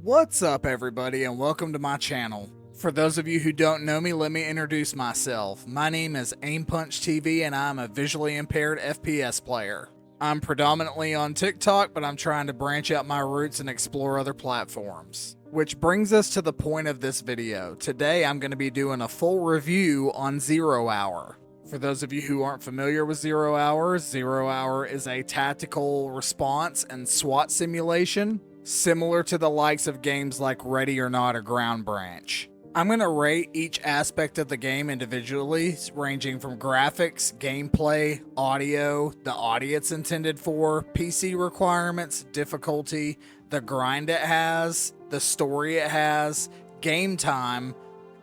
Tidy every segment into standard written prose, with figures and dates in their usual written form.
What's up, everybody, and welcome to my channel. For those of you who don't know me, let me introduce myself. My name is AimPunchTV, and I'm a visually impaired FPS player. I'm predominantly on TikTok, but I'm trying to branch out my roots and explore other platforms. Which brings us to the point of this video. Today, I'm going to be doing a full review on 0 Hour. For those of you who aren't familiar with 0 Hour, 0 Hour is a tactical response and SWAT simulation, similar to the likes of games like Ready or Not or Ground Branch. I'm going to rate each aspect of the game individually, ranging from graphics, gameplay, audio, the audience intended for, PC requirements, difficulty, the grind it has, the story it has, game time,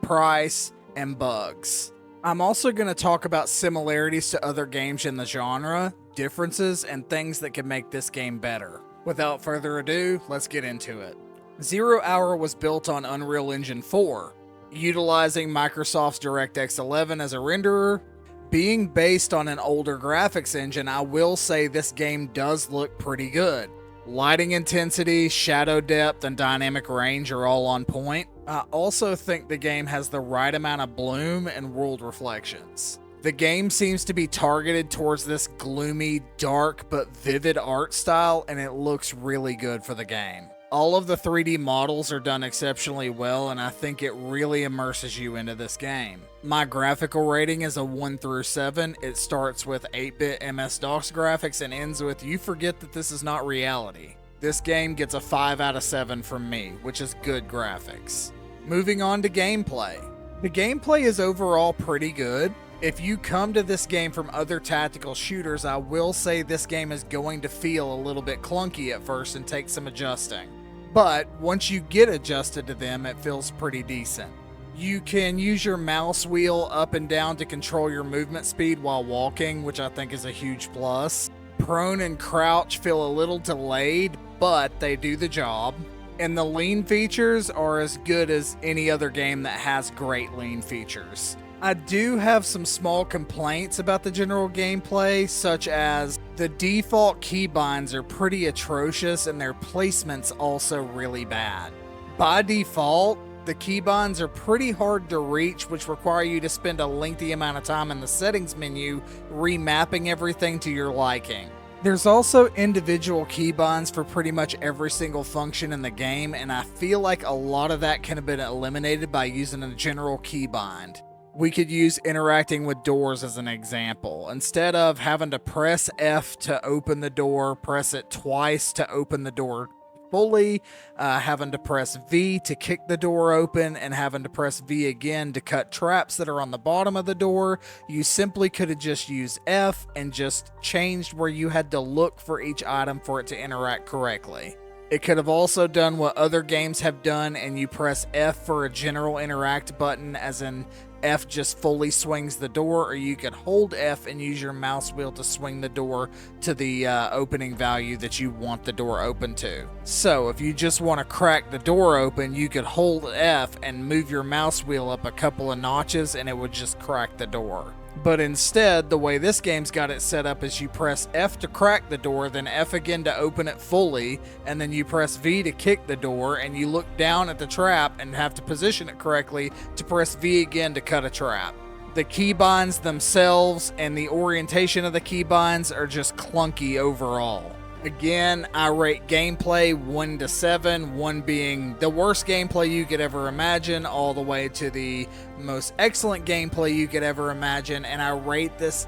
price, and bugs. I'm also going to talk about similarities to other games in the genre, differences, and things that can make this game better. Without further ado, let's get into it. 0 Hour was built on Unreal Engine 4, utilizing Microsoft's DirectX 11 as a renderer. Being based on an older graphics engine, I will say this game does look pretty good. Lighting intensity, shadow depth, and dynamic range are all on point. I also think the game has the right amount of bloom and world reflections. The game seems to be targeted towards this gloomy, dark, but vivid art style, and it looks really good for the game. All of the 3D models are done exceptionally well, and I think it really immerses you into this game. My graphical rating is a 1 through 7. It starts with 8-bit MS-DOS graphics and ends with "you forget that this is not reality." This game gets a 5 out of 7 from me, which is good graphics. Moving on to gameplay. The gameplay is overall pretty good. If you come to this game from other tactical shooters, I will say this game is going to feel a little bit clunky at first and take some adjusting. But once you get adjusted to them, it feels pretty decent. You can use your mouse wheel up and down to control your movement speed while walking, which I think is a huge plus. Prone and crouch feel a little delayed, but they do the job. And the lean features are as good as any other game that has great lean features. I do have some small complaints about the general gameplay, such as the default keybinds are pretty atrocious and their placement's also really bad. By default, the keybinds are pretty hard to reach, which require you to spend a lengthy amount of time in the settings menu remapping everything to your liking. There's also individual keybinds for pretty much every single function in the game, and I feel like a lot of that can have been eliminated by using a general keybind. We could use interacting with doors as an example. Instead of having to press F to open the door, press it twice to open the door fully, having to press V to kick the door open, and having to press V again to cut traps that are on the bottom of the door, you simply could have just used F and just changed where you had to look for each item for it to interact correctly. It could have also done what other games have done, and you press F for a general interact button, as in F just fully swings the door, or you could hold F and use your mouse wheel to swing the door to the opening value that you want the door open to. So if you just want to crack the door open, you could hold F and move your mouse wheel up a couple of notches and it would just crack the door. But instead, the way this game's got it set up is you press F to crack the door, then F again to open it fully, and then you press V to kick the door, and you look down at the trap and have to position it correctly to press V again to cut a trap. The keybinds themselves and the orientation of the keybinds are just clunky overall. Again, I rate gameplay 1 to 7, 1 being the worst gameplay you could ever imagine, all the way to the most excellent gameplay you could ever imagine, and I rate this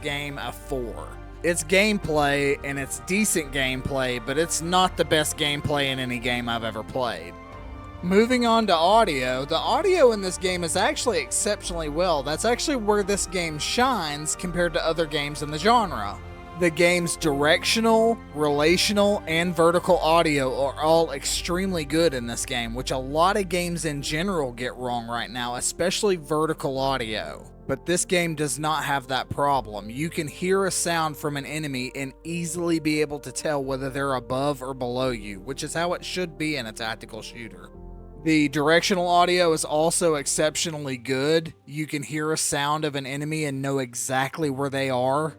game a 4. It's gameplay, and it's decent gameplay, but it's not the best gameplay in any game I've ever played. Moving on to audio, the audio in this game is actually exceptionally well. That's actually where this game shines compared to other games in the genre. The game's directional, relational, and vertical audio are all extremely good in this game, which a lot of games in general get wrong right now, especially vertical audio. But this game does not have that problem. You can hear a sound from an enemy and easily be able to tell whether they're above or below you, which is how it should be in a tactical shooter. The directional audio is also exceptionally good. You can hear a sound of an enemy and know exactly where they are.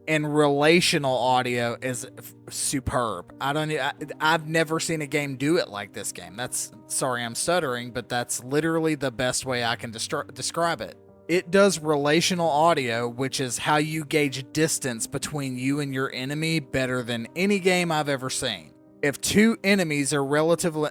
And relational audio is superb. I've never seen a game do it like this game. Sorry I'm stuttering, but that's literally the best way I can describe it. It does relational audio, which is how you gauge distance between you and your enemy, better than any game I've ever seen. If two enemies are relatively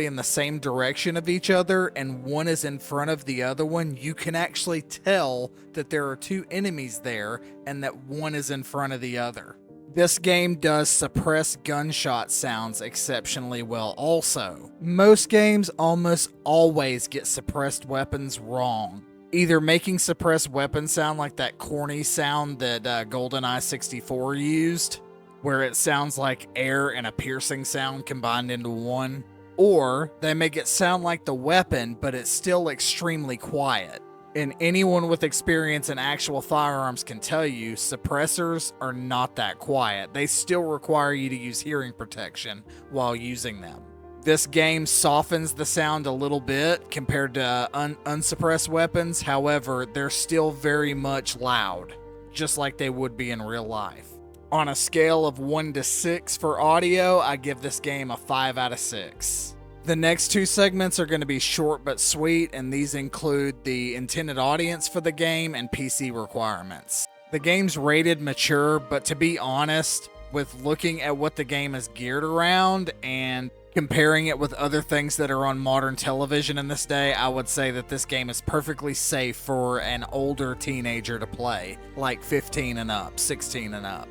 in the same direction of each other and one is in front of the other one, you can actually tell that there are two enemies there and that one is in front of the other. This game does suppress gunshot sounds exceptionally well also. Most games almost always get suppressed weapons wrong, either making suppressed weapons sound like that corny sound that GoldenEye 64 used, where it sounds like air and a piercing sound combined into one, or they make it sound like the weapon, but it's still extremely quiet. And anyone with experience in actual firearms can tell you, suppressors are not that quiet. They still require you to use hearing protection while using them. This game softens the sound a little bit compared to unsuppressed weapons, however, they're still very much loud, just like they would be in real life. On a scale of 1 to 6 for audio, I give this game a 5 out of 6. The next two segments are going to be short but sweet, and these include the intended audience for the game and PC requirements. The game's rated mature, but to be honest, with looking at what the game is geared around and comparing it with other things that are on modern television in this day, I would say that this game is perfectly safe for an older teenager to play, like 15 and up, 16 and up.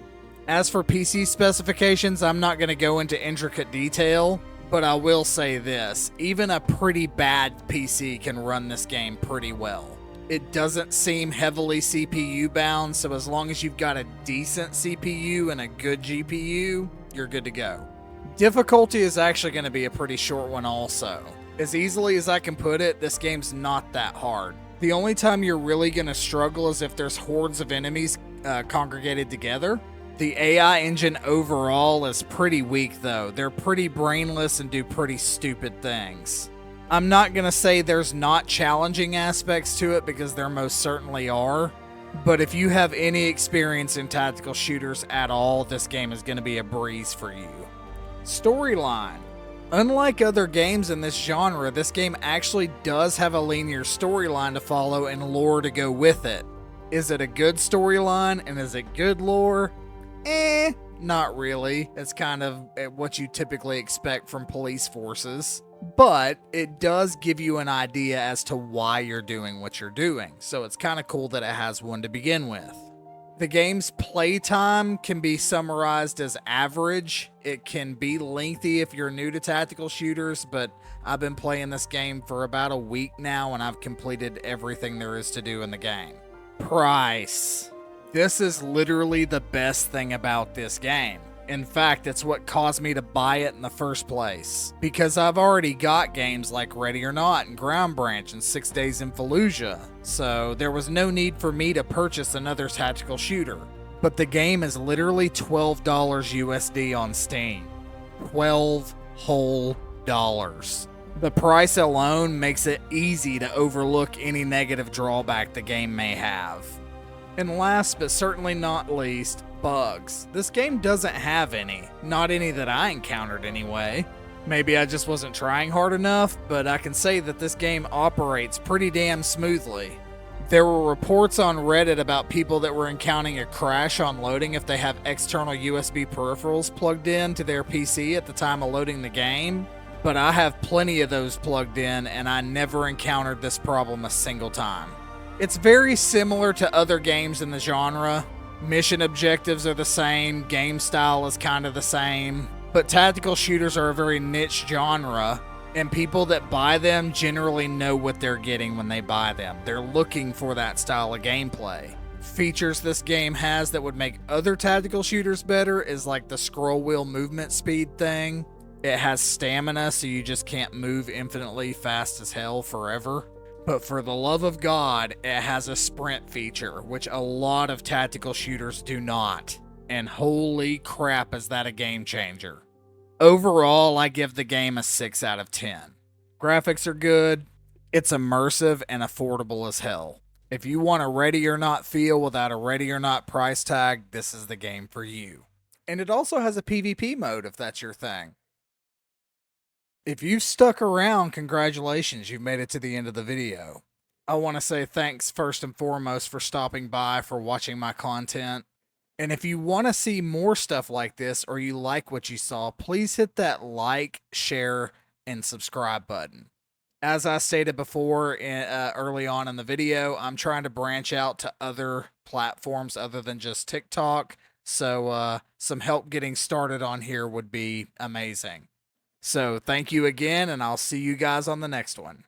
As for PC specifications, I'm not going to go into intricate detail, but I will say this, even a pretty bad PC can run this game pretty well. It doesn't seem heavily CPU bound, so as long as you've got a decent CPU and a good GPU, you're good to go. Difficulty is actually going to be a pretty short one also. As easily as I can put it, this game's not that hard. The only time you're really going to struggle is if there's hordes of enemies congregated together. The AI engine overall is pretty weak though. They're pretty brainless and do pretty stupid things. I'm not going to say there's not challenging aspects to it, because there most certainly are. But if you have any experience in tactical shooters at all, this game is going to be a breeze for you. Storyline. Unlike other games in this genre, this game actually does have a linear storyline to follow and lore to go with it. Is it a good storyline and is it good lore? Not really. It's kind of what you typically expect from police forces. But it does give you an idea as to why you're doing what you're doing, so it's kind of cool that it has one to begin with. The game's playtime can be summarized as average. It can be lengthy if you're new to tactical shooters, but I've been playing this game for about a week now and I've completed everything there is to do in the game. Price. This is literally the best thing about this game. In fact, it's what caused me to buy it in the first place, because I've already got games like Ready or Not and Ground Branch and 6 Days in Fallujah, so there was no need for me to purchase another tactical shooter. But the game is literally $12 USD on Steam. 12 whole dollars. The price alone makes it easy to overlook any negative drawback the game may have. And last but certainly not least, bugs. This game doesn't have any. Not any that I encountered anyway. Maybe I just wasn't trying hard enough, but I can say that this game operates pretty damn smoothly. There were reports on Reddit about people that were encountering a crash on loading if they have external USB peripherals plugged in to their PC at the time of loading the game, but I have plenty of those plugged in and I never encountered this problem a single time. It's very similar to other games in the genre. Mission objectives are the same, game style is kind of the same, but tactical shooters are a very niche genre, and people that buy them generally know what they're getting when they buy them. They're looking for that style of gameplay. Features this game has that would make other tactical shooters better is like the scroll wheel movement speed thing. It has stamina, so you just can't move infinitely fast as hell forever. But for the love of God, it has a sprint feature, which a lot of tactical shooters do not. And holy crap, is that a game changer. Overall, I give the game a 6 out of 10. Graphics are good, it's immersive and affordable as hell. If you want a ready or not feel without a ready or not price tag, this is the game for you. And it also has a PvP mode if that's your thing. If you've stuck around, congratulations, you've made it to the end of the video. I want to say thanks first and foremost for stopping by, for watching my content. And if you want to see more stuff like this or you like what you saw, please hit that like, share, and subscribe button. As I stated before early on in the video, I'm trying to branch out to other platforms other than just TikTok. So some help getting started on here would be amazing. So thank you again, and I'll see you guys on the next one.